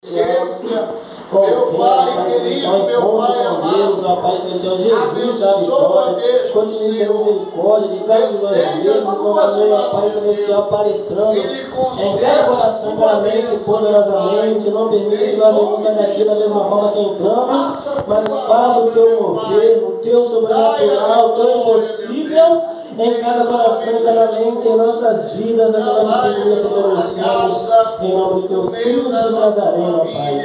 Meu Pai querido, meu Pai amado, ó Pai Celestial, Jesus da vitória, continue tendo misericórdia de cada um de nós mesmos, continue, ó Pai Celestial, palestrando em cada coração, claramente, poderosamente, não permita que nós venhamos sair daqui da mesma forma que entramos, mas faça o teu mover, o teu sobrenatural, o teu impossível, em cada coração, em cada mente, em nossas vidas, em nossa família, te agradecemos, em nome do teu Filho Jesus Nazareno, ó Pai.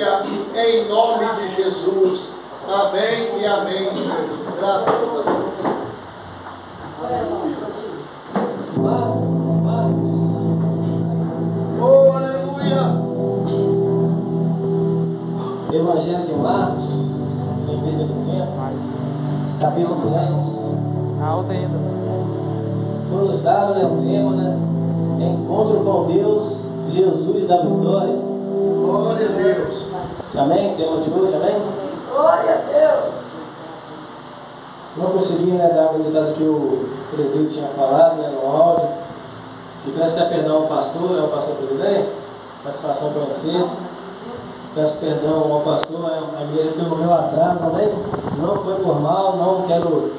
Em nome de Jesus. Amém e amém, Senhor. Graças a Deus. Marcos. Oh, aleluia. Evangelho de Marcos, sem perda de tempo, capítulo 10. Alta ainda. Foi nos dado, né, o tema, né? Encontro com Deus, Jesus da vitória. Glória a Deus. Amém? Tema de hoje, amém? Glória a Deus. Não consegui, né, dar uma visitada que o presbítero tinha falado, né, no áudio. E peço até perdão ao pastor, ao pastor presidente. Satisfação conhecer. Peço perdão ao pastor, a igreja pelo meu atraso, amém? Não foi por mal, não quero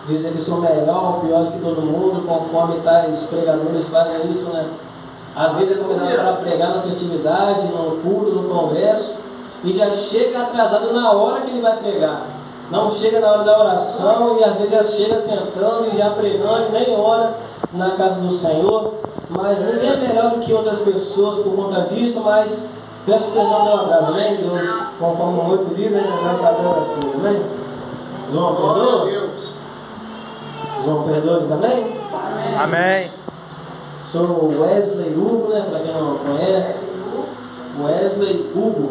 dizer que sou melhor ou pior do que todo mundo, conforme tais pregadores fazem isso, né? Às vezes é convidado para pregar na festividade, no culto, no congresso, e já chega atrasado na hora que ele vai pregar. Não chega na hora da oração e às vezes já chega sentando e já pregando, e nem ora na casa do Senhor. Mas ninguém é melhor do que outras pessoas por conta disso, mas peço perdão pelo atraso, amém? Deus, conforme muitos dizem, nós sabemos as coisas, amém? João, perdoa? João, perdoa, amém? Amém. Sou Wesley Hugo, né? Para quem não conhece, Wesley Hugo,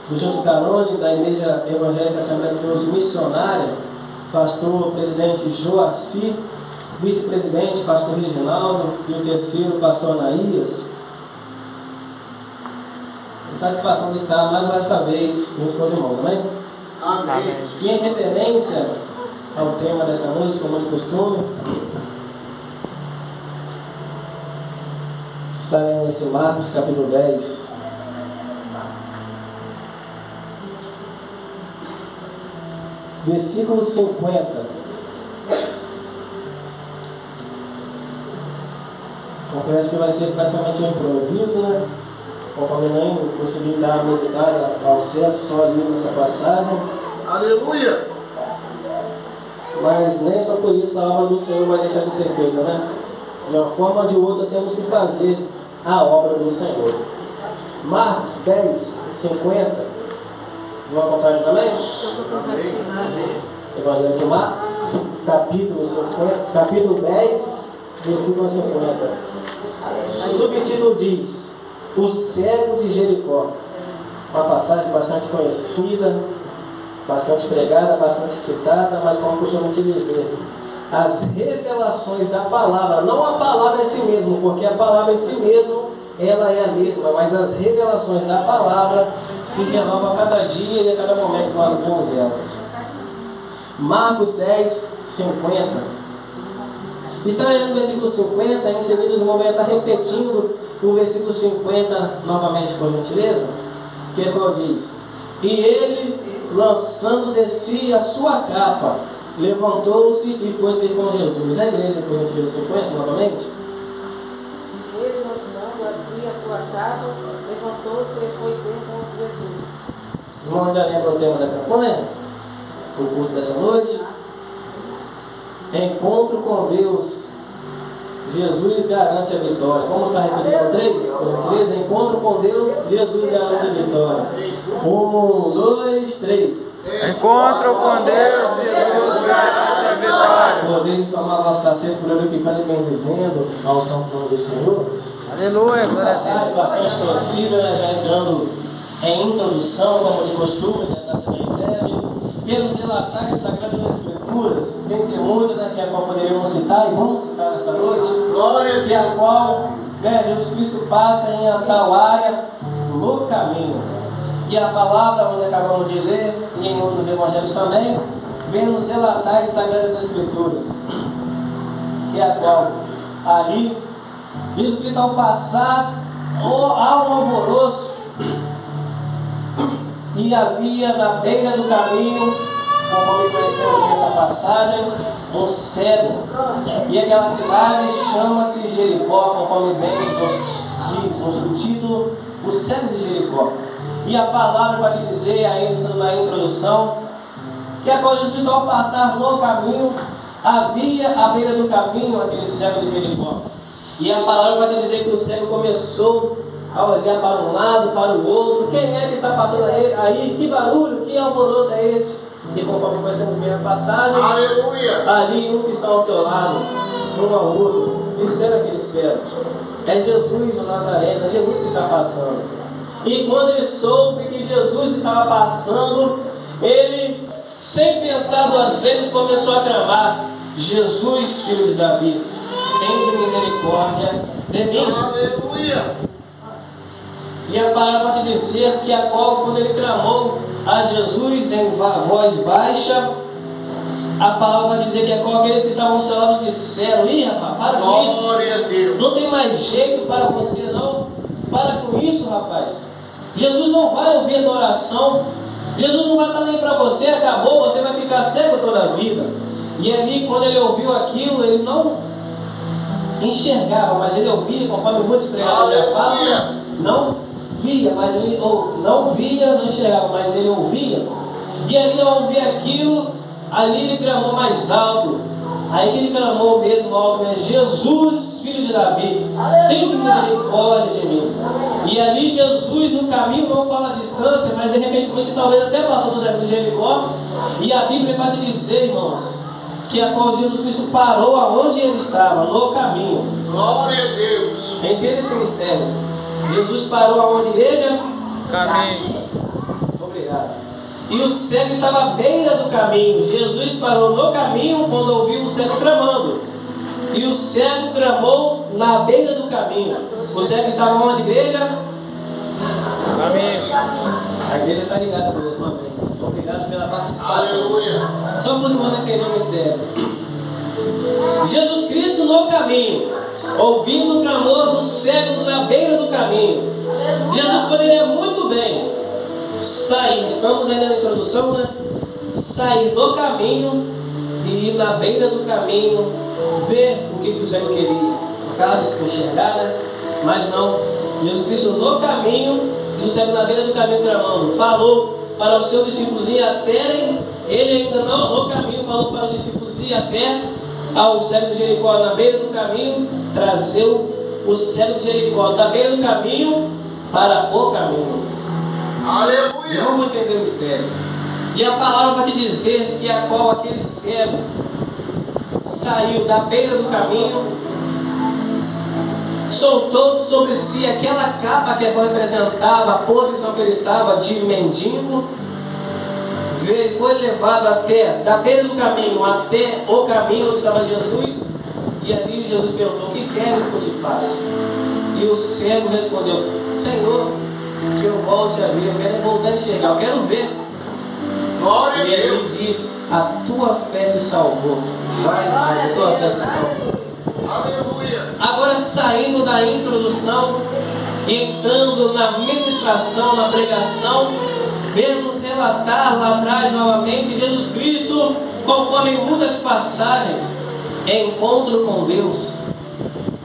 do José Carone, da Igreja Evangélica Assembleia de Deus Missionária, pastor presidente Joaci, vice-presidente pastor Reginaldo e o terceiro pastor Anaías. Satisfação de estar mais uma vez junto com os irmãos, amém? Amém. E em referência ao tema desta noite, como de costume, estaremos nesse Marcos capítulo 10. Versículo 50. Confesso que vai ser praticamente um improviso, né? Conforme nem consegui dar a meditada ao certo só ali nessa passagem. Aleluia! Mas nem só por isso a obra do Senhor vai deixar de ser feita, né? De uma forma ou de outra temos que fazer a obra do Senhor. Marcos 10, 50. Vamos acompanhar também? Evangelho de Marcos, capítulo 10, versículo 50. Subtítulo diz: O cego de Jericó. Uma passagem bastante conhecida, bastante pregada, bastante citada, mas como costumamos dizer, as revelações da palavra, não a palavra em si mesmo, porque a palavra em si mesmo, ela é a mesma, mas as revelações da palavra se renovam a cada dia e a cada momento que nós vemos ela. Marcos 10, 50. Está aí no versículo 50, em seguida os irmãos vão estar repetindo o versículo 50 novamente, por gentileza, que é qual diz: E ele, lançando de si a sua capa, levantou-se e foi ter com Jesus. A igreja, por gentileza, 50 novamente. Ele, lançando assim a sua capa, levantou-se e foi ter com Jesus. Os irmãos ainda lembram o tema da campanha? O culto dessa noite? Encontro com Deus. Jesus garante a vitória. Vamos estar repetindo 3? Por gentileza? Encontro com Deus, Jesus garante a vitória. 1, 2, 3. Encontro com Deus, Jesus garante a vitória. Podeis tomar vosso assento, glorificando e bendizendo ao santo nome do Senhor. Aleluia, glória a Passagem Deus. bastante conhecida, né? Já entrando em introdução, como de costume, né? Está sendo em breve, pelos relatares sagrados das Escrituras, dentre muitas, né? Que é a qual poderíamos citar, e vamos citar nesta noite, Glória a que é a qual, né, Jesus Cristo passa em tal área no caminho. E a palavra, onde acabamos de ler, e em outros evangelhos também, vem nos relatares sagrados das Escrituras, que é a qual ali Jesus Cristo, ao passar, há um alvoroço E havia na beira do caminho, conforme conhecemos nessa passagem, um cego. E aquela cidade chama-se Jericó, conforme bem nos diz no subtítulo, o cego de Jericó. E a palavra vai te dizer, ainda estando na introdução, que a qual Jesus, ao passar no caminho, havia à beira do caminho aquele cego de Jericó. E a palavra vai te dizer que o cego começou a olhar para um lado, para o outro. Quem é que está passando aí? Que barulho, que alvoroço é este? E conforme conhecemos bem a passagem, Aleluia. ali uns que estão ao teu lado, um ao outro, disseram aquele cego: é Jesus o Nazareno, é Jesus que está passando. E quando ele soube que Jesus estava passando, ele, sem pensar duas vezes, começou a clamar: Jesus, filho de Davi, tende misericórdia de mim. Aleluia. E a palavra vai te dizer que a qual, quando ele clamou a Jesus em voz baixa, a palavra vai dizer que a qual aqueles que estavam ao seu lado disseram: ih, rapaz, para com isso. Glória a Deus. Não tem mais jeito para você, não. Para com isso, rapaz. Jesus não vai ouvir a tua oração. Jesus não vai estar nem para você. Acabou, você vai ficar cego toda a vida. E ali, quando ele ouviu aquilo, ele não enxergava, mas ele ouvia, conforme muitos pregadores já falam, não via, mas ele não via, não enxergava, mas ele ouvia. E ali, ao ouvir aquilo, ali ele clamou mais alto. Aí que ele clamou mesmo alto, né? Jesus, filho de Davi, tende misericórdia de mim. E ali Jesus no caminho, não fala a distância, mas de repente talvez até passou do cego de Jericó. E a Bíblia vai te dizer, irmãos, que a qual Jesus Cristo parou aonde ele estava, no caminho. Glória a Deus. Entenda esse mistério. Jesus parou aonde, igreja? Caminho. Obrigado. E o cego estava à beira do caminho. Jesus parou no caminho quando ouviu o cego clamando. E o cego clamou na beira do caminho. O cego estava onde, igreja? Caminho. A igreja está ligada mesmo, amém. Obrigado pela participação. Aleluia. Só para os irmãos entenderem o mistério. Jesus Cristo no caminho, ouvindo o clamor do cego na beira do caminho. Jesus poderia muito bem sair, estamos ainda na introdução, né? Sair do caminho e ir na beira do caminho ver o que o cego queria. No caso, se enxergar, né? Mas não. Jesus Cristo no caminho e o cego na beira do caminho clamando. Falou para os seus discípulos ir até ele ainda não no caminho, falou para os discípulos ir até ao cego de Jericó na beira do caminho, trazer o cego de Jericó da beira do caminho para o caminho. Aleluia. Vamos entender o mistério. E a palavra vai te dizer que a qual aquele cego saiu da beira do caminho, soltou sobre si aquela capa que representava a posição que ele estava de mendigo, foi levado até, da beira do caminho até o caminho onde estava Jesus, e ali Jesus perguntou: o que queres que eu te faça? E o cego respondeu: Senhor, que eu volte a ver, eu quero voltar a enxergar, eu quero ver. Glória a E ele Deus. diz: a tua fé te salvou. Mas a tua fé te salvou. Aleluia. Agora, saindo da introdução e entrando na ministração, na pregação, vemos relatar lá atrás novamente Jesus Cristo, conforme em muitas passagens, encontro com Deus.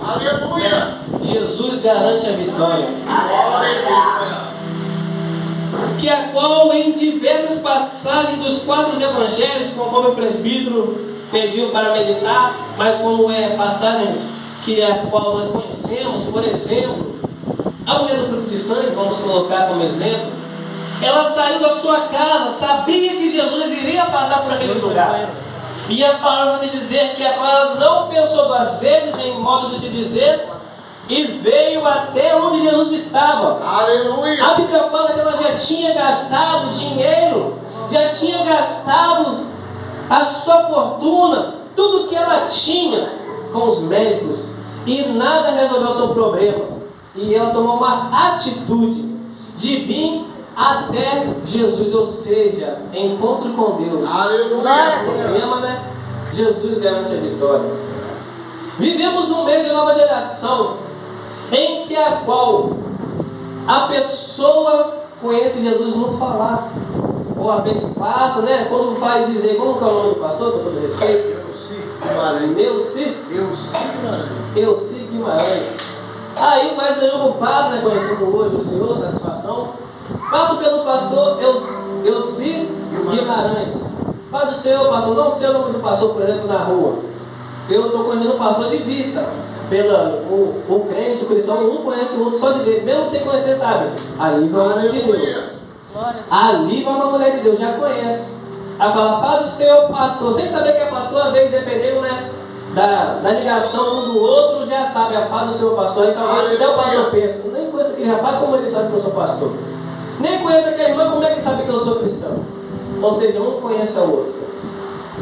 Aleluia. Jesus garante a vitória. Glória a Deus. Que a qual em diversas passagens dos 4 evangelhos, conforme o presbítero pediu para meditar, mas como passagens que a qual nós conhecemos, por exemplo, a mulher do fruto de sangue, vamos colocar como exemplo, ela saiu da sua casa, sabia que Jesus iria passar por aquele lugar. E a palavra vai te dizer que ela não pensou 2 vezes em modo de se dizer, e veio até onde Jesus estava. Aleluia. A Bíblia fala que ela já tinha gastado dinheiro, já tinha gastado a sua fortuna, tudo que ela tinha com os médicos, e nada resolveu o seu problema. E ela tomou uma atitude de vir até Jesus, ou seja, encontro com Deus. Aleluia. O problema, né? Jesus garante a vitória. Vivemos no meio de nova geração, em que a qual a pessoa conhece Jesus no falar. Ou às vezes passa, né? Quando vai dizer, como que é o nome do pastor, com todo respeito? Euci Guimarães. Aí o mais nenhum passa, né? Conhecendo hoje o Senhor, satisfação. Passo pelo pastor Euci Guimarães. Pai do Senhor, pastor, não sei o nome do pastor, por exemplo, na rua. Eu estou conhecendo o pastor de vista. O crente, o cristão, um conhece o outro só de ver. Mesmo sem conhecer, sabe? Ali vai uma mulher de Deus. Ali vai uma mulher de Deus, já conhece. Aí fala, Pai do Senhor, pastor, sem saber que é pastor, às vezes, dependendo, né, da ligação um do outro, já sabe, a paz do Senhor, pastor. Aí talvez até o pastor pensa, nem conheço aquele rapaz, como ele sabe que eu sou pastor? Nem conheço aquele irmão, como é que sabe que eu sou cristão? Ou seja, um conhece o outro.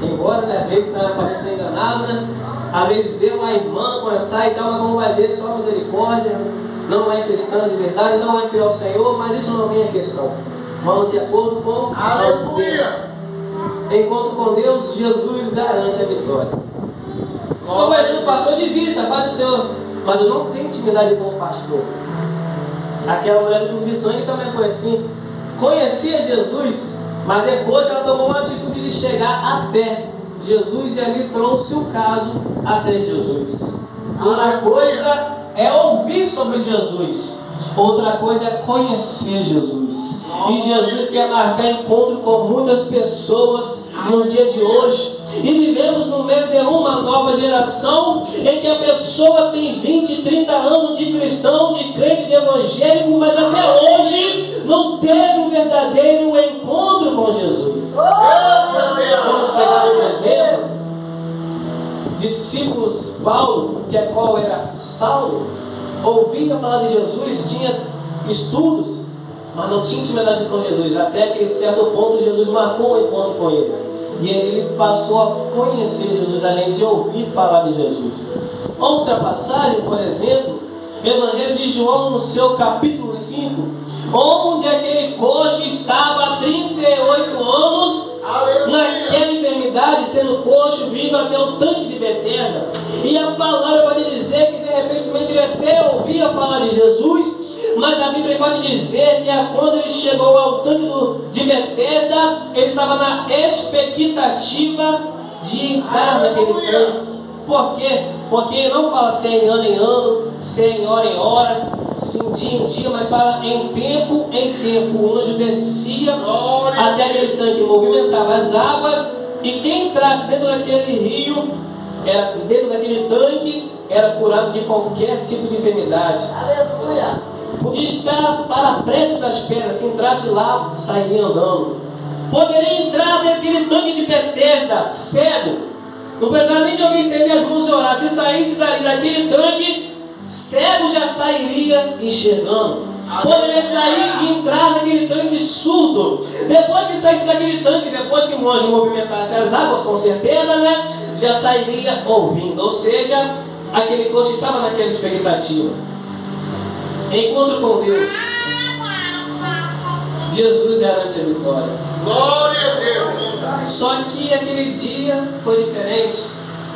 Embora, né, às vezes parece estar enganado, né? Às vezes vê uma irmã começar e tal, mas como vai ver, só misericórdia, não é cristã de verdade, não é fiel ao Senhor, mas isso não vem a questão. Vamos de acordo com Aleluia! Encontro com Deus, Jesus garante a vitória. Estou conhecendo o pastor de vista, Pai do Senhor, mas eu não tenho intimidade com o pastor. Aquela mulher do fluxo de sangue também foi assim. Conhecia Jesus, mas depois ela tomou uma atitude de chegar até Jesus e ali trouxe o caso até Jesus. Uma coisa é ouvir sobre Jesus, outra coisa é conhecer Jesus. E Jesus quer marcar encontro com muitas pessoas no dia de hoje. E vivemos no meio de uma nova geração em que a pessoa tem 20, 30 anos de cristão, de crente, de evangélico, mas até hoje não teve um verdadeiro encontro com Jesus. Vamos pegar um exemplo. Discípulos Paulo, que é qual era Saulo, ouvia falar de Jesus, tinha estudos, mas não tinha intimidade com Jesus, até que em certo ponto Jesus marcou um encontro com ele. E ele passou a conhecer Jesus, além de ouvir falar de Jesus. Outra passagem, por exemplo, Evangelho de João, no seu capítulo 5, onde aquele coxo estava há 38 anos, naquela enfermidade, sendo coxo, vindo até o tanque de Betesda. E a palavra vai te dizer que de repente ele até ouvia falar de Jesus, mas a Bíblia pode dizer que quando ele chegou ao tanque de Betesda, ele estava na expectativa de entrar naquele tanque. Por quê? Porque não fala sem ano em ano, sem hora em hora, sem dia em dia, mas fala em tempo em tempo. O anjo descia até aquele tanque, movimentava as águas, e quem entrasse dentro daquele rio, dentro daquele tanque, era curado de qualquer tipo de enfermidade. Aleluia! Podia estar para perto das pedras, se entrasse lá, sairia andando. Poderia entrar naquele tanque de Betesda, cego, não precisava nem de alguém estender as mãos e orar. Se saísse daquele tanque, cego já sairia enxergando. Poderia sair e entrar naquele tanque surdo. Depois que saísse daquele tanque, depois que o anjo movimentasse as águas, com certeza, né, já sairia ouvindo. Ou seja, aquele coxo estava naquela expectativa. Encontro com Deus, Jesus garante a vitória. Glória a Deus! Só que aquele dia foi diferente.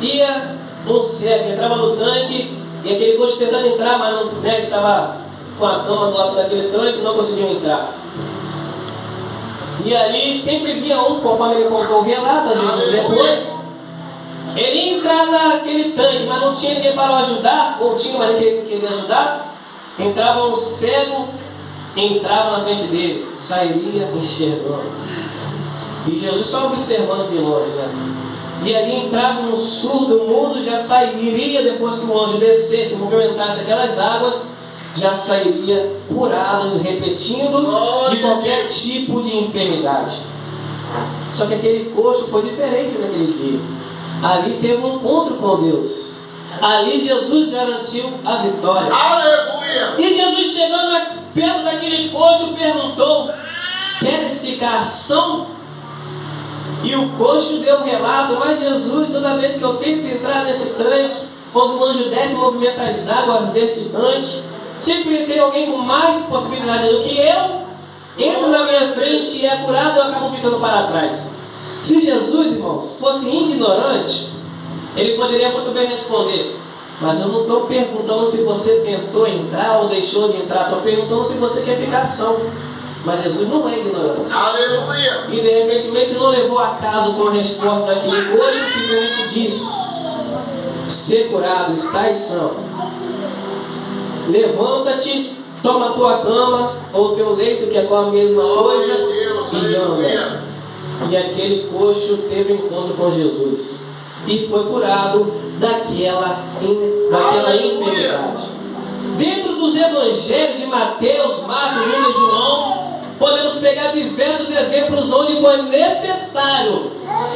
Ia um cego, entrava no tanque, e aquele coxo tentando entrar, mas não, né, estava com a cama do lado daquele tanque, não conseguiam entrar. E ali sempre vinha um, conforme ele contou o relato, a Jesus depois. Ele ia entrar naquele tanque, mas não tinha ninguém para o ajudar, ou tinha, mas ninguém queria ajudar. Entrava um cego, entrava na frente dele, sairia enxergando. E Jesus só observando de longe, né? E ali entrava um surdo, mudo, já sairia, depois que o anjo descesse, movimentasse aquelas águas, já sairia curado, repetindo, de qualquer tipo de enfermidade. Só que aquele coxo foi diferente naquele dia. Ali teve um encontro com Deus. Ali Jesus garantiu a vitória. Aleluia! E Jesus, chegando perto daquele coxo, perguntou: queres ficar são? E o coxo deu um relato: mas Jesus, toda vez que eu tento entrar nesse tanque, quando o anjo desce e movimenta as águas desse tanque, sempre tem alguém com mais possibilidade do que eu, entra na minha frente e é curado, e eu acabo ficando para trás. Se Jesus, irmãos, fosse ignorante, ele poderia muito bem responder: mas eu não estou perguntando se você tentou entrar ou deixou de entrar, estou perguntando se você quer ficar são. Mas Jesus não é ignorante. Aleluia. E de repente não levou a caso com a resposta daquele coisa que simplesmente disse: ser curado, estás são. Levanta-te, toma a tua cama ou teu leito, que é com a mesma coisa, e anda. E aquele coxo teve encontro com Jesus e foi curado daquela enfermidade. Dentro dos evangelhos de Mateus, Marcos, Lucas e João, podemos pegar diversos exemplos onde foi necessário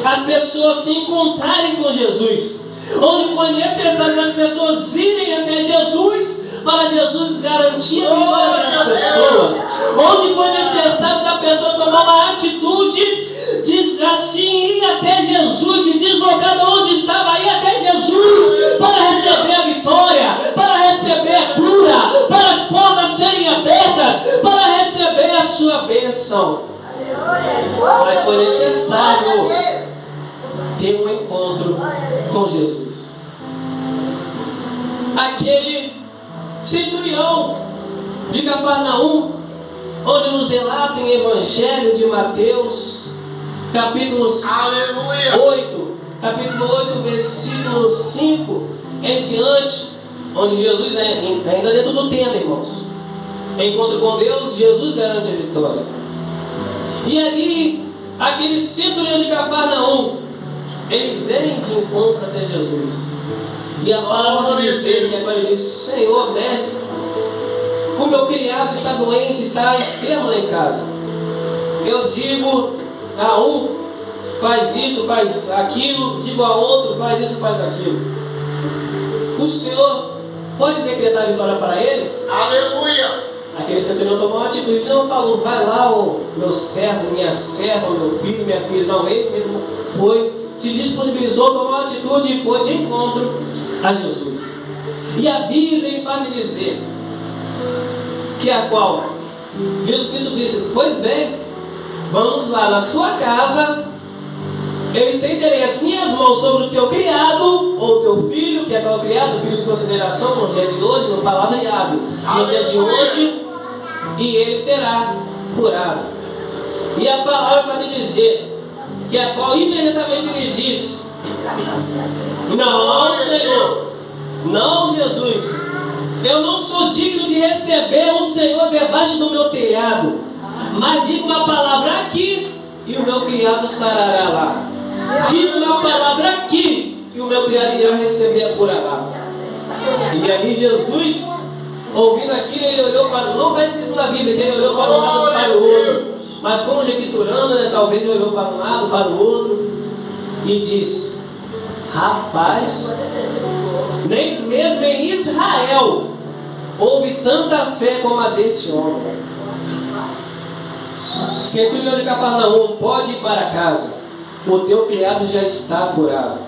as pessoas se encontrarem com Jesus, onde foi necessário as pessoas irem até Jesus para Jesus garantir a vitória das pessoas, onde foi necessário da pessoa tomar uma atitude de assim ir até Jesus e deslocar de onde estava, ir até Jesus para receber a vitória, para receber a cura, para as portas serem abertas, para receber a sua bênção. Mas foi necessário ter um encontro com Jesus. Aquele centurião de Cafarnaum, onde nos relata em Evangelho de Mateus, capítulo 8, versículo 5 em diante, onde Jesus, ainda dentro do tema, irmãos, encontro com Deus, Jesus garante a vitória. E ali, aquele centurião de Cafarnaum, ele vem de encontro até Jesus. E a palavra vai dizer, que agora ele diz: Senhor, mestre, o meu criado está doente, está enfermo lá em casa. Eu digo a um, faz isso, faz aquilo, digo a outro, faz isso, faz aquilo. O Senhor pode decretar a vitória para ele? Aleluia. Aquele centurião tomou uma atitude, não falou: vai lá, o meu servo, minha serva, meu filho, minha filha. Não, ele mesmo foi, se disponibilizou, tomou uma atitude e foi de encontro a Jesus. E a Bíblia faz dizer que a qual Jesus Cristo disse: pois bem, vamos lá na sua casa, eu estenderei as minhas mãos sobre o teu criado, ou teu filho, que é qual criado, filho de consideração, no dia de hoje, no palavreado, no dia de hoje, e ele será curado. E a palavra vai dizer que a qual imediatamente lhe diz: não, Senhor, não, Jesus, eu não sou digno de receber um Senhor debaixo do meu telhado, mas diga uma palavra aqui e o meu criado sarará lá. Diga uma palavra aqui e o meu criado irá receber a cura lá. E ali Jesus, ouvindo aquilo, ele olhou para, não está escrito na Bíblia que ele olhou para um lado e para o outro, mas conjecturando, né, talvez ele olhou para um lado, para o outro, e disse: rapaz, nem mesmo em Israel houve tanta fé como a deste homem. Centurião de Cafarnaum, pode ir para casa, o teu criado já está curado.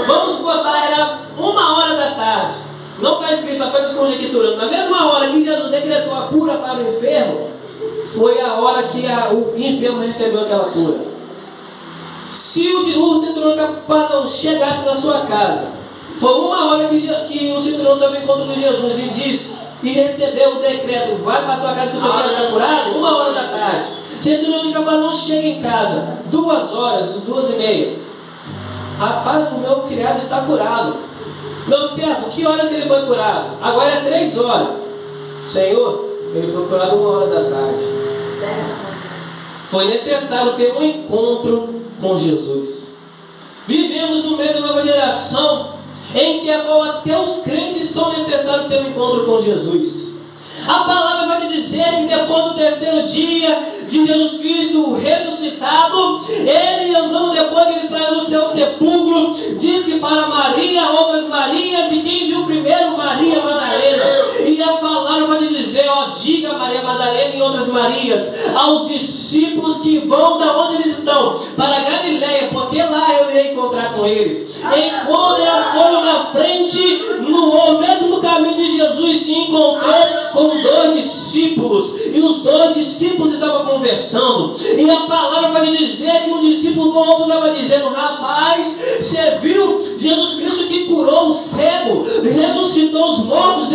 Vamos botar, era 1h da tarde. Não está escrito, apenas conjecturando. Na mesma hora que Jesus decretou a cura para o enfermo, foi a hora que o enfermo recebeu aquela cura. Se o centurião de Cafarnaum chegasse na sua casa, foi 1 hora que o centurião teve encontro com Jesus e disse, e recebeu o decreto: vai para a tua casa que o teu criado está curado. 1h da tarde. Centurião de Cafarnaum chega em casa, 2 horas, 2h30. Rapaz, o meu criado está curado. Meu servo, que horas que ele foi curado? Agora é 3 horas. Senhor, ele foi curado 1h da tarde. Foi necessário ter um encontro com Jesus. Vivemos no meio de uma nova geração em que até os crentes são necessários ter um encontro com Jesus. A palavra vai te dizer que depois do 3º dia de Jesus Cristo ressuscitado, ele andando depois que ele saiu do seu sepulcro, disse para Maria, outras Marias, e quem viu primeiro? Maria Madalena. E a palavra vai te dizer, diga Maria Madalena e outras Marias, aos discípulos que vão da onde eles estão, para Galileia, porque lá eu irei encontrar com eles. Enquanto elas foram na frente, no mesmo caminho de Jesus, se encontrou com 2 discípulos, e os 2 discípulos estavam conversando, e a palavra vai dizer que um discípulo com o outro estava dizendo: rapaz, você viu Jesus Cristo que curou o cego, ressuscitou os mortos,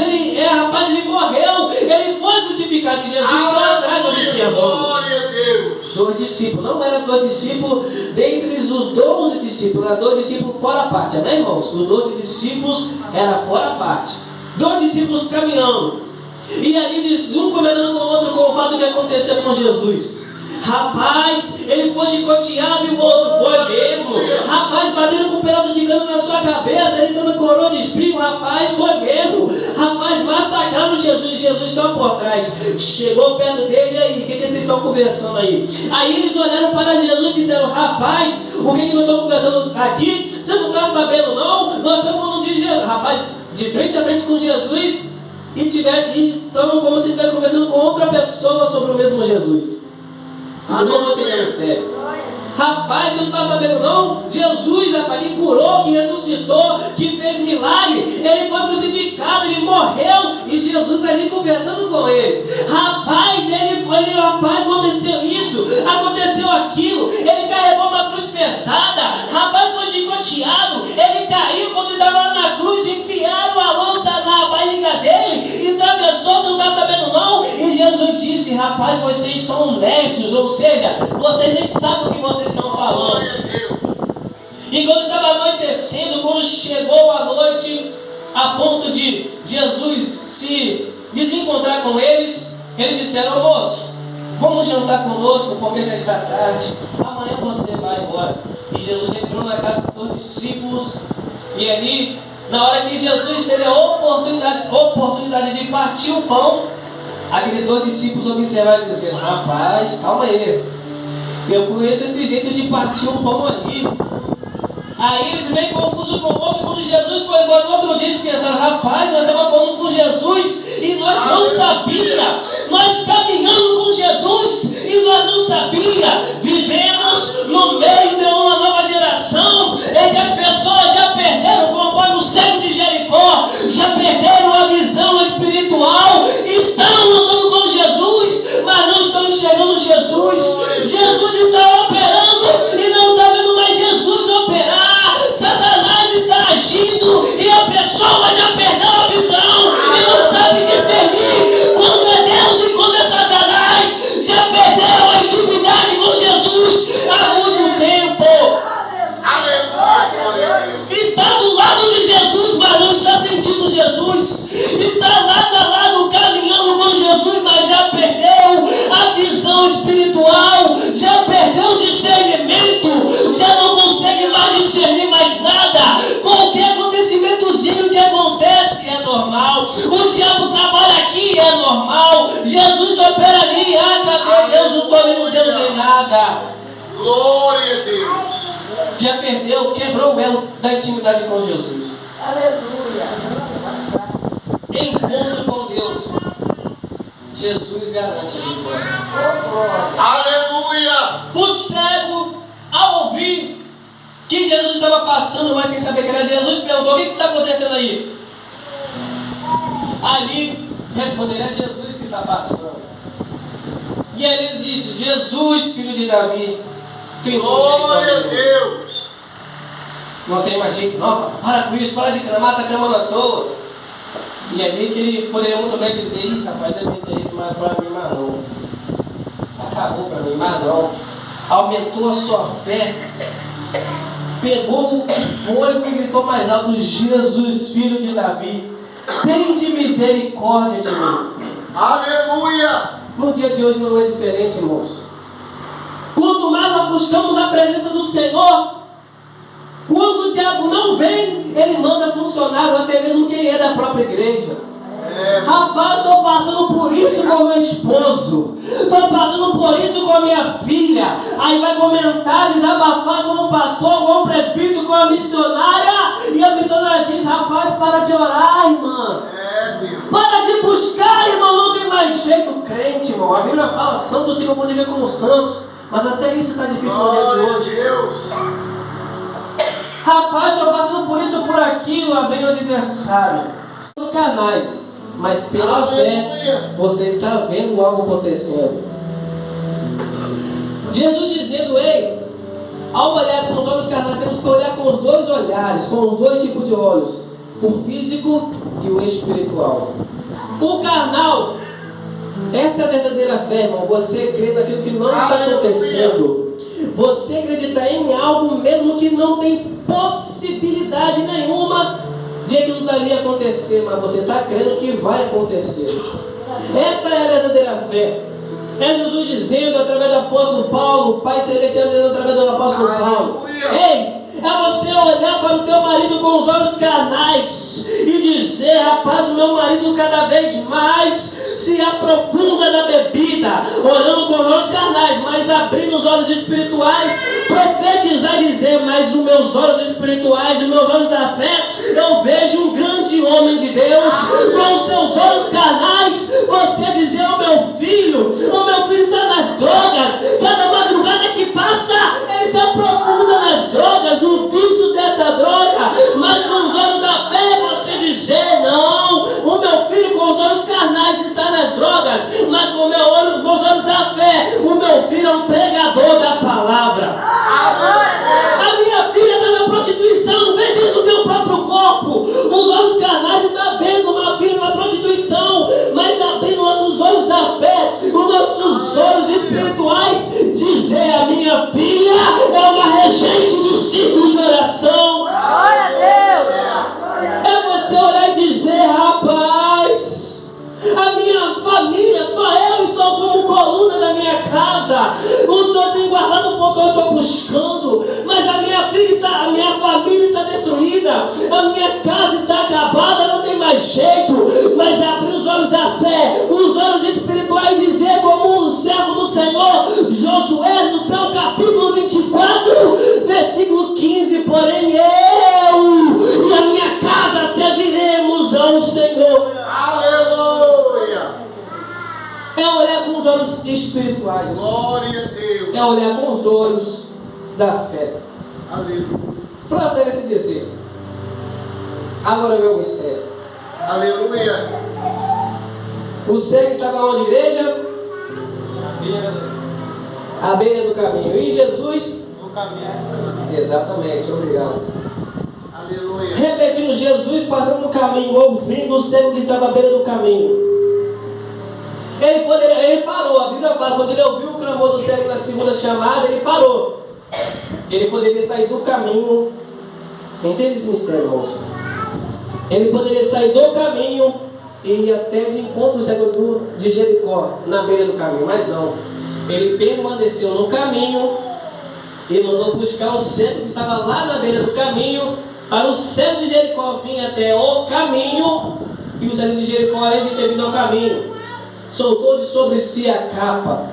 rapaz, ele morreu, ele foi crucificado, e Jesus foi atrás observando. Glória a Deus. 2 discípulos, não era 2 discípulos dentre os 12 discípulos, era 2 discípulos fora a parte, amém, irmãos? Os 12 discípulos era fora a parte. 2 discípulos caminhando, e ali um comentando com o outro com o fato que aconteceu com Jesus. Rapaz, ele foi chicoteado e o outro foi mesmo. Rapaz, batendo com um pedaço de cano na sua cabeça, ele dando coroa de espinho. Rapaz, foi mesmo. Rapaz, massacraram Jesus, Jesus só por trás. Chegou perto dele, e aí, o que vocês estão conversando aí? Aí eles olharam para Jesus e disseram: rapaz, o que nós estamos conversando aqui? Você não está sabendo não? Nós estamos falando de Jesus. Rapaz, de frente a frente com Jesus, e estamos como se estivesse conversando com outra pessoa sobre o mesmo Jesus. Os irmãos não entenderam o mistério. Rapaz, você não está sabendo não? Jesus, rapaz, que curou, que ressuscitou, que fez milagre. Ele foi crucificado, ele morreu. E Jesus ali conversando com eles. Rapaz, rapaz, aconteceu isso, aconteceu aquilo. Ele carregou uma cruz pesada. Rapaz, foi chicoteado. Ele caiu quando estava lá na cruz. Enfiaram a lança na barriga dele e atravessou, você não está sabendo não? E Jesus disse: rapaz, vocês são nécios, ou seja, vocês nem sabem o que vocês estão falando. E quando estava anoitecendo, quando chegou a noite, a ponto de Jesus se desencontrar com eles, eles disseram: moço, vamos jantar conosco, porque já está tarde, amanhã você vai embora. E Jesus entrou na casa dos discípulos, e ali, na hora que Jesus teve a oportunidade de partir o pão, aqueles 2 discípulos observaram e disseram: rapaz, calma aí, eu conheço esse jeito de partir o pão ali. Aí eles meio confusos com o outro. Quando Jesus foi embora no outro dia, eles pensaram: rapaz, nós estávamos falando com Jesus e nós não sabíamos. Nós caminhando com Jesus e nós não sabíamos. Vivemos no meio de uma nova geração em que as pessoas já perderam, conforme o cego de Jericó, já perderam a visão espiritual. Estão andando com Jesus, mas não estão enxergando Jesus. Jesus está operando e não está vendo mais Jesus operar. Satanás está agindo e a pessoa já perdeu a visão e não sabe discernir quando é Deus e quando é Satanás. Já perdeu a intimidade com Jesus há muito tempo. Está do lado de Jesus, mas não está sentindo Jesus. Está lado a lado caminhando com Jesus, mas já perdeu a visão espiritual, já perdeu o discernimento, já não consegue mais discernir mais nada. Qualquer acontecimentozinho que acontece é normal. O diabo trabalha aqui, é normal. Jesus opera ali, cadê Deus? Não estou vendo Deus em nada. Glória a Deus. Já perdeu, quebrou o elo da intimidade com Jesus. Aleluia. Encontro com Deus. Jesus garante a vitória. Aleluia. O cego, ao ouvir que Jesus estava passando, mas sem saber que era Jesus, perguntou: o que está acontecendo aí? Ali responderam: é Jesus que está passando. E aí ele disse: Jesus, filho de Davi, tem Glória a Deus. Não tem mais jeito, não. Para com isso, para de clamar, está clamando à toa. E ali que ele poderia muito bem dizer: ih, rapaz, eu não tem jeito mais para mim, mas não. Acabou para mim, mas não. Aumentou a sua fé. Pegou o fôlego e gritou mais alto: Jesus, filho de Davi, tem de misericórdia de mim. Aleluia. No dia de hoje não é diferente, irmãos. Quanto mais nós buscamos a presença do Senhor, quando o diabo não vem, ele manda funcionário, até mesmo quem é da própria igreja. Rapaz, estou passando por isso com meu esposo, estou passando por isso com a minha filha. Aí vai comentar, desabafar com o pastor, com o presbítero, com a missionária, e a missionária diz: rapaz, para de orar, irmã. Para de buscar, irmão, não tem mais jeito. Crente, irmão, a Bíblia fala: santos se comunicam com os santos, mas até isso está difícil no dia de hoje. Rapaz, estou passando por isso, por aquilo, lá vem o adversário. Os canais, mas pela fé, você está vendo algo acontecendo. Jesus dizendo: ei, ao olhar com os olhos carnais, temos que olhar com os 2 olhares, com os 2 tipos de olhos, o físico e o espiritual. O carnal Esta é a verdadeira fé, irmão. Você crê naquilo que não está acontecendo. Você acreditar em algo mesmo que não tem possibilidade nenhuma de aquilo dali acontecer, mas você está crendo que vai acontecer. Esta é a verdadeira fé. É Jesus dizendo através do apóstolo Paulo, o Pai Celestial dizendo através do apóstolo Paulo: ei, é você olhar para o teu marido com os olhos carnais e dizer: rapaz, o meu marido cada vez mais se aprofunda na bebida, olhando com os olhos carnais, mas abrindo os olhos espirituais, profetizar e dizer: mas os meus olhos espirituais, os meus olhos da fé, eu vejo um grande homem de Deus. Com os seus olhos carnais, você dizer: o meu filho está nas drogas, cada madrugada que passa, ele se aprofunda nas drogas, no vício dessa droga, mas com os olhos da fé, você dizer: não, o meu filho com os olhos carnais está nas drogas, mas com os olhos da fé, o meu filho é um pregador da palavra. A minha filha está na prostituição, vendendo o meu próprio corpo. Os olhos carnais estão vendo uma filha na prostituição, mas abrindo nossos olhos da fé, os nossos olhos espirituais, dizer: a minha filha é uma regente do ciclo de oração. Glória a Deus! É você olhar e dizer: rapaz, a minha família, só eu estou como coluna da minha casa. O Senhor tem guardado um pouco, eu estou buscando, mas a minha família está destruída, a minha casa está acabada, não tem mais jeito. Mas abrir os olhos da fé, os olhos espirituais, e dizer como o servo do Senhor Josué, no seu capítulo 24, versículo 15: porém eu e a minha casa serviremos ao Senhor. Aleluia! É olhar com os olhos espirituais. Glória a Deus! É olhar com os olhos da fé. Aleluia! Prossegue-se dizer: agora meu mistério. Aleluia! O cego estava onde, igreja? À beira do caminho. E Jesus? No caminho. Exatamente, obrigado. Aleluia! Repetindo, Jesus passando no caminho, ouvindo o cego que estava à beira do caminho. Ele parou. A Bíblia fala, quando ele ouviu o clamor do cego na segunda chamada, ele parou. Ele poderia sair do caminho. Entende esse mistério, irmãos? Ele poderia sair do caminho e ir até de encontro ao cego de Jericó, na beira do caminho, mas não. Ele permaneceu no caminho e mandou buscar o cego que estava lá na beira do caminho, para o cego de Jericó vir até o caminho, e o cego de Jericó, além de ter vindo ao caminho, soltou de sobre si a capa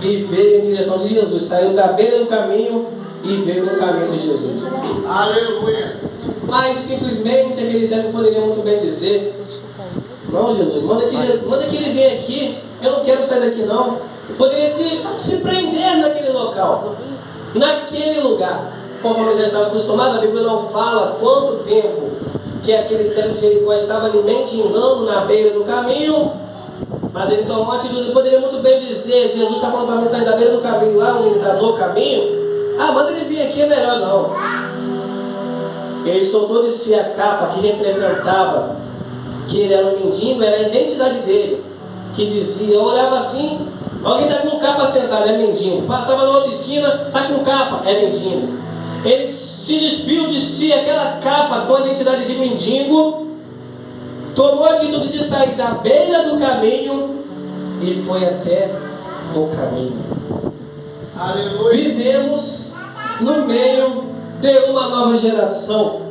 e veio em direção de Jesus. Saiu da beira do caminho e veio no caminho de Jesus. Aleluia! Mas simplesmente aquele cego poderia muito bem dizer: não, Jesus, manda que ele venha aqui, eu não quero sair daqui não. Poderia se prender naquele local, naquele lugar. Conforme já estava acostumado, a Bíblia não fala quanto tempo que aquele cego de Jericó estava ali mendigando na beira do caminho, mas ele tomou uma atitude. Poderia muito bem dizer: Jesus está falando para mim sair da beira do caminho, lá onde ele está no caminho, manda ele vir aqui, é melhor não. Ele soltou de si a capa que representava que ele era um mendigo, era a identidade dele, que dizia, eu olhava assim, alguém está com capa sentado, é mendigo. Passava na outra esquina, está com capa, é mendigo. Ele se despiu de si aquela capa com a identidade de mendigo, tomou a atitude de sair da beira do caminho e foi até o caminho. Aleluia! Vivemos no meio de uma nova geração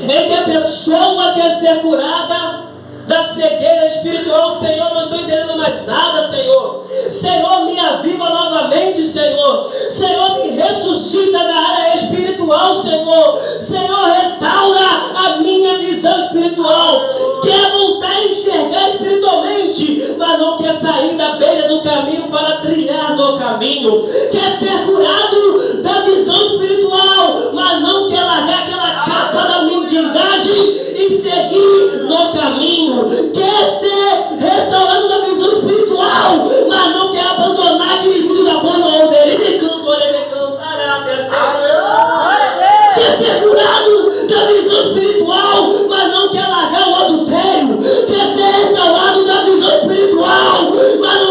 em que a pessoa quer ser curada da cegueira espiritual. Senhor, não estou entendendo mais nada, Senhor. Senhor, me aviva novamente, Senhor. Senhor, me ressuscita da área espiritual, Senhor. Senhor, restaura a minha visão espiritual. Quer voltar a enxergar espiritualmente, mas não quer sair da beira do caminho para trilhar no caminho. Quer ser curado da visão espiritual, mas não quer largar aquela capa da mendigagem e seguir no caminho. Quer ser restaurado da visão espiritual, mas não quer abandonar aquele vídeo da boa dele. Quer ser curado da visão espiritual, mas não quer largar o adultério. Quer ser restaurado da visão espiritual, mas não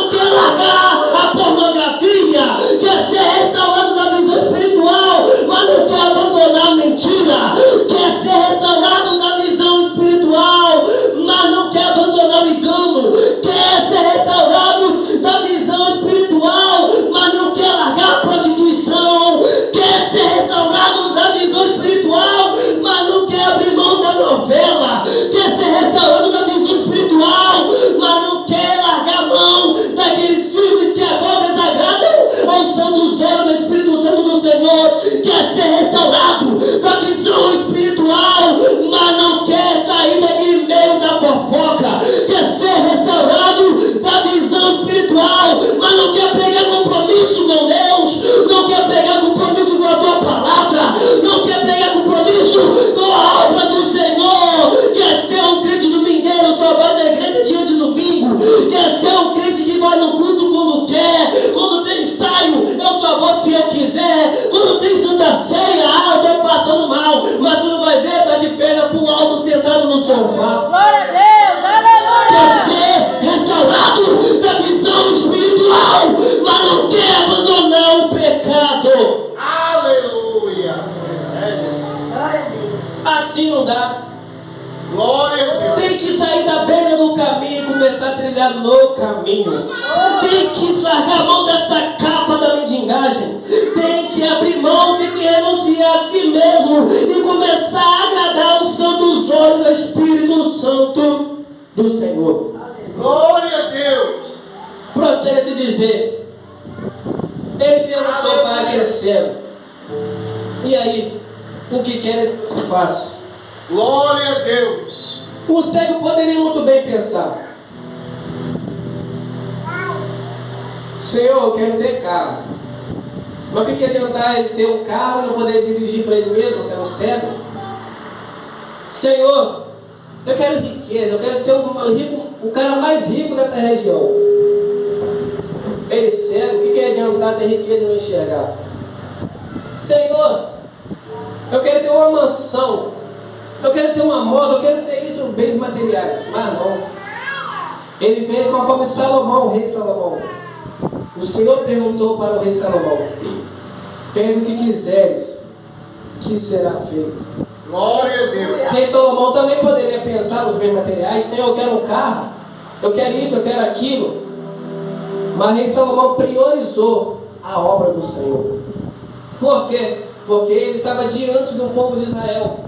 os olhos do Espírito Santo do Senhor, quer ser restaurado da visão espiritual, mas não quer sair daquele meio da fofoca, quer ser restaurado da visão espiritual, mas não quer pegar compromisso com Deus, não quer pegar compromisso com a tua palavra, não quer pegar compromisso com a obra do Senhor, quer ser um crente domingueiro, só vai na igreja dia de domingo, quer ser um crente que vai no culto quando quer, quando tem ensaio, eu só vou se eu quiser, quando tem Santa Ceia, eu estou passando mal, mas quando vai ver, está de perna pro alto, sentado no sofá. Glória a Deus, aleluia. Quer ser restaurado da visão espiritual, mas não quer abandonar o pecado. Aleluia. Assim não dá. Glória a Deus. Tem que sair da beira do caminho e começar a trilhar no caminho. Tem que largar a mão dessa capa da mendigagem. Tem que abrir mão, tem que renunciar a si mesmo e começar a agradar os santos olhos do Espírito Santo do Senhor. Glória a Deus. Procede-se dizer, ele perguntou para aquele cego: e aí, o que queres que eu faça? Glória a Deus. O cego poderia muito bem pensar: Senhor, eu quero ter carro. Mas o que adiantar ele ter um carro e não poder dirigir para ele mesmo, sendo cego? Senhor, eu quero riqueza, eu quero ser o cara mais rico dessa região. Ele cego, o que adiantar ter riqueza e não enxergar? Senhor, eu quero ter uma mansão, eu quero ter uma moto, eu quero ter isso, bens materiais. Mas não. Ele fez conforme Salomão, o rei Salomão. O Senhor perguntou para o rei Salomão: pede o que quiseres, que será feito. Glória a Deus. O rei Salomão também poderia pensar nos bens materiais: Senhor, eu quero um carro, eu quero isso, eu quero aquilo. Mas o rei Salomão priorizou a obra do Senhor. Por quê? Porque ele estava diante do povo de Israel.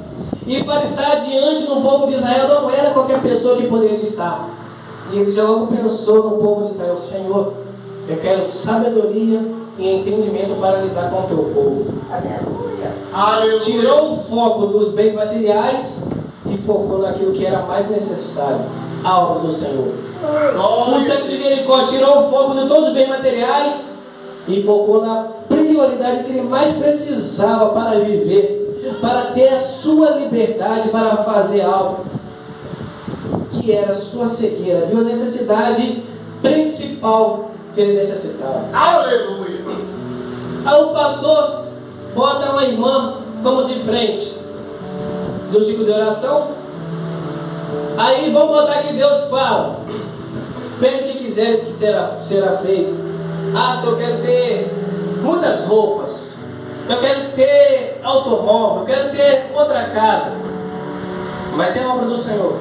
E para estar diante do povo de Israel não era qualquer pessoa que poderia estar. E ele já logo pensou no povo de Israel: Senhor, eu quero sabedoria e entendimento para lidar com o teu povo. Aleluia. Tirou o foco dos bens materiais e focou naquilo que era mais necessário, a obra do Senhor. O cego de Jericó tirou o foco de todos os bens materiais e focou na prioridade que ele mais precisava para viver, para ter a sua liberdade, para fazer algo, que era a sua cegueira. Viu a necessidade principal que ele necessitava. Aleluia. Aí o pastor bota uma irmã como de frente do ciclo de oração. Aí vamos botar que Deus fala: pede o que quiseres que será feito. Ah, se eu quero ter muitas roupas, eu quero ter automóvel, eu quero ter outra casa. Mas é a obra do Senhor.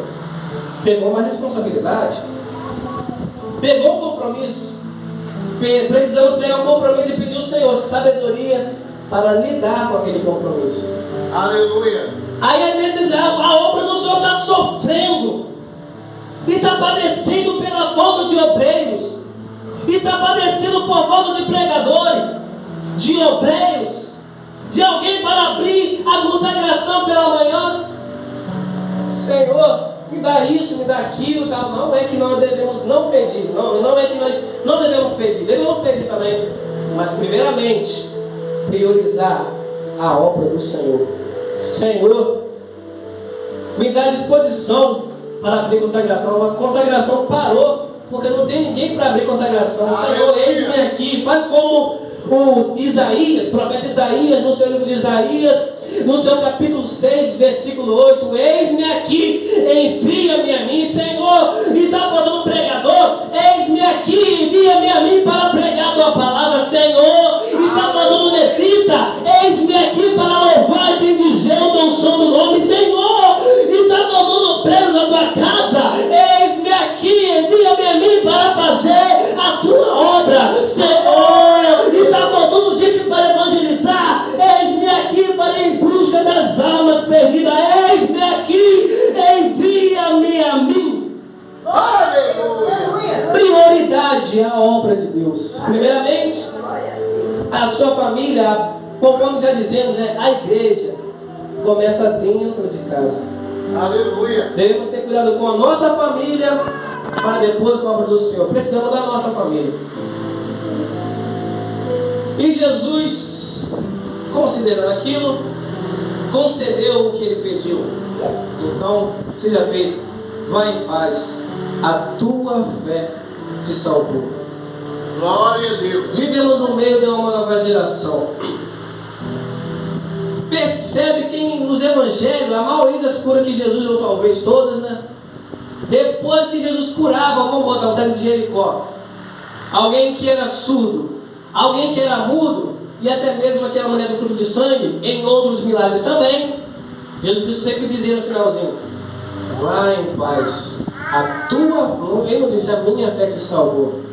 Pegou uma responsabilidade, pegou um compromisso. Precisamos pegar um compromisso e pedir ao Senhor sabedoria para lidar com aquele compromisso. Aleluia. Aí é necessário, a obra do Senhor está sofrendo, está padecendo pela falta de obreiros, está padecendo por falta de pregadores, de obreiros, de alguém para abrir a consagração pela manhã. Senhor, me dá isso, me dá aquilo, tal. Não é que nós devemos não pedir, não é que nós não devemos pedir também, mas primeiramente priorizar a obra do Senhor. Senhor, me dá disposição para abrir consagração. A consagração parou porque não tem ninguém para abrir consagração. Senhor, eis-me aqui. Faz como o Isaías, o profeta Isaías, no seu livro de Isaías, no seu capítulo 6, versículo 8: eis-me aqui, envia-me a mim. Senhor, está faltando pregador? Eis-me aqui, envia-me a mim para pregar a tua palavra. Senhor, está faltando levita? Eis-me aqui para louvar e bendizer o teu santo nome. Senhor, está faltando obreiro na tua casa? Eis-me aqui, envia-me a mim para fazer a tua obra. Senhor, está faltando gente para evangelizar? Eis-me aqui para ir em busca das almas perdidas. Eis-me aqui, envia-me a mim. Aleluia. Prioridade à obra de Deus. Primeiramente, a A sua família, conforme já dizemos, né, a igreja começa dentro de casa. Aleluia. Devemos ter cuidado com a nossa família para depois com a obra do Senhor. Precisamos da nossa família. E Jesus, considerando aquilo, concedeu o que ele pediu. Então, seja feito, vá em paz, a tua fé te salvou. Glória a Deus. Vivemos no meio de uma nova geração. Percebe que nos evangelhos, a maioria das curas que Jesus deu, talvez todas, né? Depois que Jesus curava, vamos botar o cego de Jericó, alguém que era surdo, alguém que era mudo, e até mesmo aquela mulher do fruto de sangue, em outros milagres também, Jesus Cristo sempre dizia no finalzinho: vai em paz, a tua, ele não disse, a minha fé te salvou.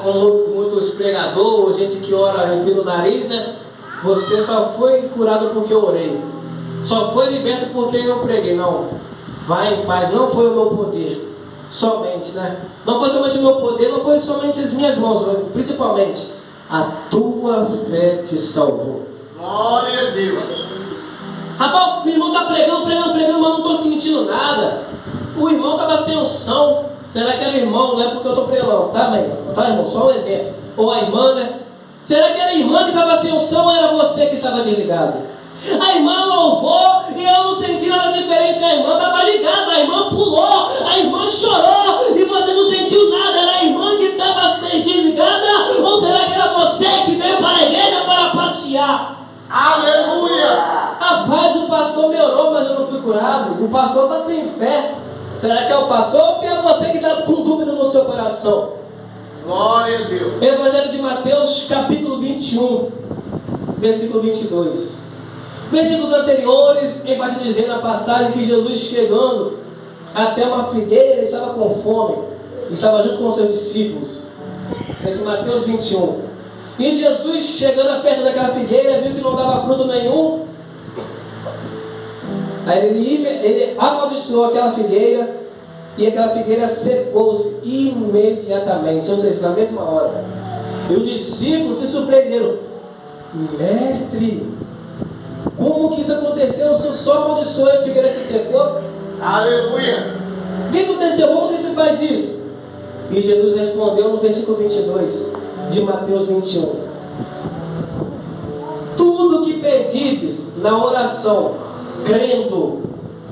Como muitos pregadores, gente que ora em no nariz, né? Você só foi curado porque eu orei, só foi liberto porque eu preguei. Não, vai em paz, não foi o meu poder somente, né? Não foi somente o meu poder, não foi somente as minhas mãos, mas principalmente a tua fé te salvou. Glória a Deus. Rapaz, o irmão está pregando, mas não estou sentindo nada. O irmão estava sem unção. Será que era irmão? Não é porque eu estou pregando, não, tá, mãe? Tá, irmão? Só um exemplo. Ou a irmã, né? Será que era a irmã que estava sem unção ou era você que estava desligado? A irmã louvou e eu não senti nada diferente. A irmã estava ligada, a irmã pulou, a irmã chorou e você não sentiu nada. Era a irmã que estava desligada ou será que era você que veio para a igreja para passear? Aleluia. Rapaz, o pastor me orou, mas eu não fui curado. O pastor está sem fé. Será que é o pastor ou se é você que está com dúvida no seu coração? Glória a Deus. Evangelho de Mateus, capítulo 21, versículo 22. Versículos anteriores, enfatizando a passagem que Jesus chegando até uma figueira, estava com fome, estava junto com os seus discípulos. Esse Mateus 21. E Jesus, chegando perto daquela figueira, viu que não dava fruto nenhum. Aí ele amaldiçoou aquela figueira e aquela figueira secou-se imediatamente, ou seja, na mesma hora. E os discípulos se surpreenderam: mestre, como que isso aconteceu? O senhor só amaldiçoou e a figueira se secou? Aleluia. O que aconteceu? Como que você faz isso? E Jesus respondeu no versículo 22 de Mateus 21: tudo que pedides na oração, crendo,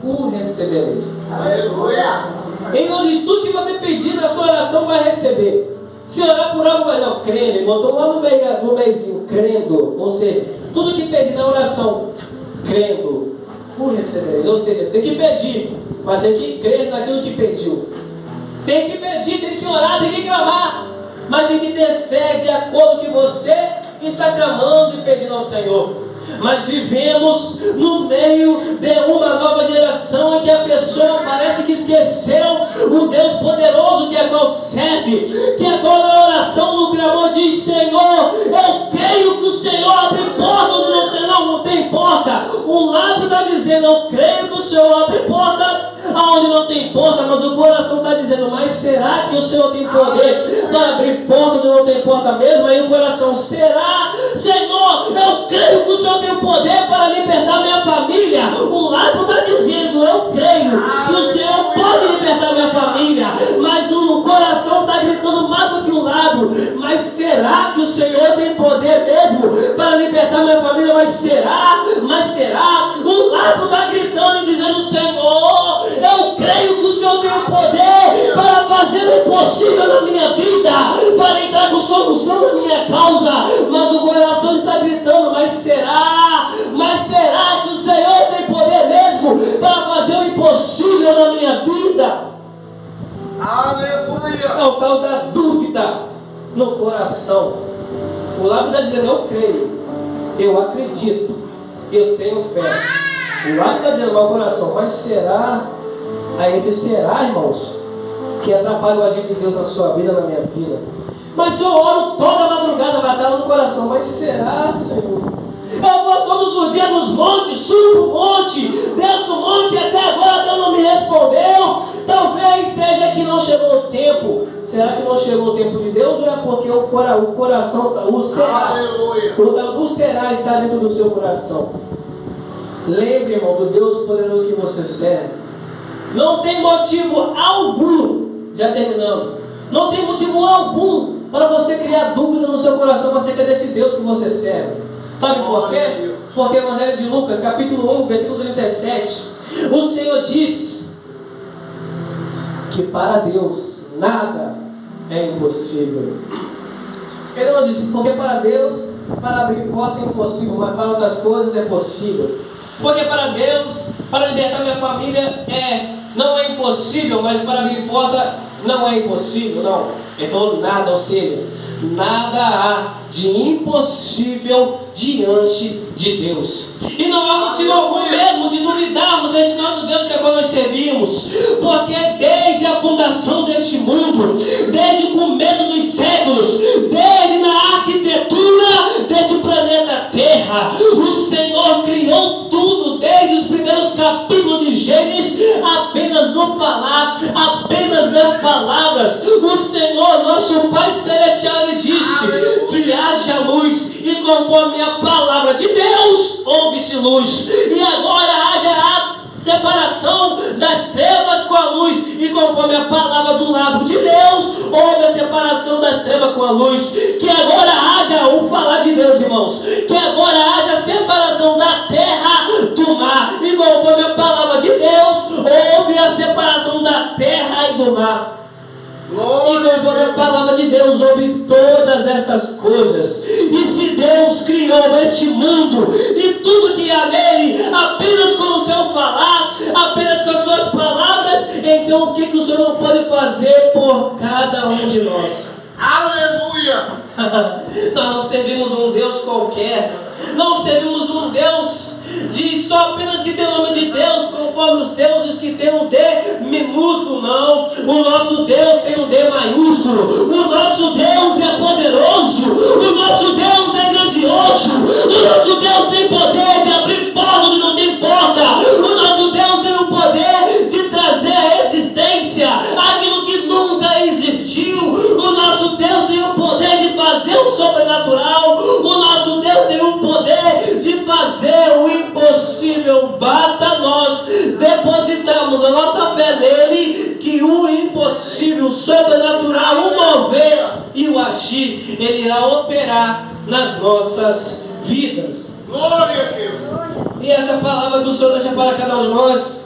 o recebereis. Aleluia. Ele não diz: tudo que você pedir na sua oração vai receber. Se orar por algo, vai não, crendo. Ele botou lá no meizinho, crendo. Ou seja, tudo que pedir na oração, crendo, o recebereis. Ou seja, tem que pedir, mas tem que crer naquilo que pediu. Tem que pedir, tem que orar, tem que clamar, mas tem que ter fé de acordo com o que você está clamando e pedindo ao Senhor. Mas vivemos no meio de uma nova geração em que a pessoa parece que esqueceu o Deus poderoso que a qual serve, que agora na oração, no clamor, diz: Senhor, eu creio que o Senhor abre porta onde não tem porta. O lábio está dizendo: eu creio que o Senhor abre porta aonde não tem porta, mas o coração está dizendo: mas será que o Senhor tem poder para abrir porta onde não tem porta mesmo? Aí o coração: será, Senhor, eu creio que o Senhor tem poder para libertar minha família. O lábio está dizendo: eu creio que o Senhor pode libertar minha família, mas o coração está gritando mais do que o lábio: mas será que o Senhor tem poder mesmo para libertar minha família? Mas será? O lábio está gritando e dizendo: Senhor, eu creio que o Senhor tem o poder para fazer o impossível na minha vida, para entrar com solução na minha causa. Mas o coração está gritando: mas será que o Senhor tem poder mesmo para fazer o impossível na minha vida? Aleluia. É o tal da dúvida no coração. O lábio está dizendo: eu creio, eu acredito, eu tenho fé. O lábio está dizendo: meu coração, mas será? Aí esse será, irmãos, que atrapalha o agir de Deus na sua vida, na minha vida. Mas eu oro toda madrugada, batalha no coração: mas será, Senhor? Eu vou todos os dias nos montes, subo o monte, desço o monte, e até agora Deus não me respondeu. Talvez seja que não chegou o tempo. Será que não chegou o tempo de Deus ou é porque o coração, o será, Aleluia. o tal do será está dentro do seu coração? Lembre, irmão, do Deus poderoso que você serve. Não tem motivo algum, já terminando, não tem motivo algum para você criar dúvida no seu coração acerca desse Deus que você serve. Sabe por quê? Porque o Evangelho de Lucas, capítulo 1, versículo 37, o Senhor diz que para Deus nada é impossível. Ele não disse, porque para Deus, para abrir porta é impossível, mas para outras coisas é possível. Porque para Deus, para libertar minha família não é impossível, mas para abrir porta não é impossível, não. Ele falou nada, ou seja, nada há de impossível diante de Deus. E não há motivo algum mesmo de duvidarmos deste nosso Deus que agora nós servimos, porque desde a fundação deste mundo, desde o começo dos séculos, desde na arquitetura deste planeta Terra, o Senhor criou tudo, desde os primeiros capítulos de Gênesis, apenas no falar, apenas nas palavras. O Senhor, nosso Pai Celestial, Ele disse que haja luz, e conforme a palavra de Deus, houve-se luz. E agora haja a separação das trevas com a luz, e conforme a palavra do lábio de Deus, houve a separação das trevas com a luz. Que agora haja o falar de Deus, irmãos, que agora haja a separação da terra do mar, e conforme a palavra de Deus, houve a separação da terra e do mar. E conforme a palavra de Deus, houve todas estas coisas. E se Deus criou este mundo e tudo que há nele, apenas com o seu falar, apenas com as suas palavras, então o que o Senhor não pode fazer por cada um de nós? Aleluia. Nós não servimos um Deus qualquer, não servimos um Deus só apenas que tem o nome de Deus, conforme os deuses que tem um D minúsculo, não. O nosso Deus tem um D maiúsculo. O nosso Deus é poderoso. O nosso Deus é grandioso. O nosso Deus tem poder de abrir porta onde não tem porta. O nosso Deus tem o poder de trazer à existência aquilo que nunca existiu. O nosso Deus tem o poder de fazer o sobrenatural. O nosso Deus tem o poder de fazer o impossível. Basta nós depositarmos a nossa fé nele, que o impossível, o sobrenatural, o mover e o agir, ele irá operar nas nossas vidas. Glória a Deus. E essa palavra que o Senhor deixa para cada um de nós